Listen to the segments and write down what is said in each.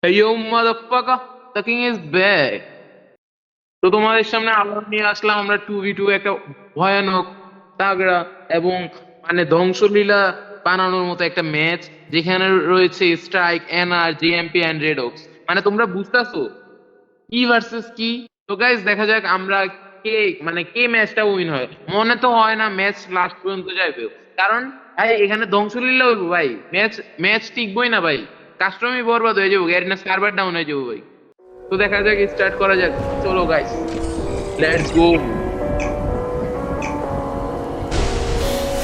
Hey yo motherfucker, the king is back. তো তোমাদের সামনে আবার নিয়ে আসলাম আমরা 2v2 একটা ভয়ানক তাগড়া এবং মানে ধ্বংসলীলা বানানোর মতো একটা ম্যাচ, যেখানে রয়েছে strike, NR, GMP and redox. মানে তোমরা বুঝতেছো কি ভার্সেস কি। তো গাইস দেখা যাক আমরা কে কে ম্যাচটা উইন হয়। মনে তো হয় না ম্যাচ লাস্ট পর্যন্ত যাবে, কারণ ভাই এখানে ধ্বংসলীলা হইব ভাই। ম্যাচ ম্যাচ টিকবই না ভাই, কাস্টমই বরবাদ হয়ে যাবো, এর না সার্ভার ডাউন হয়ে যাবো ভাই। তো দেখা যাক, স্টার্ট করা যাক, চলো guys, let's go.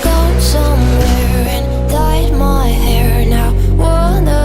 Gone somewhere and dyed my hair now. Wanna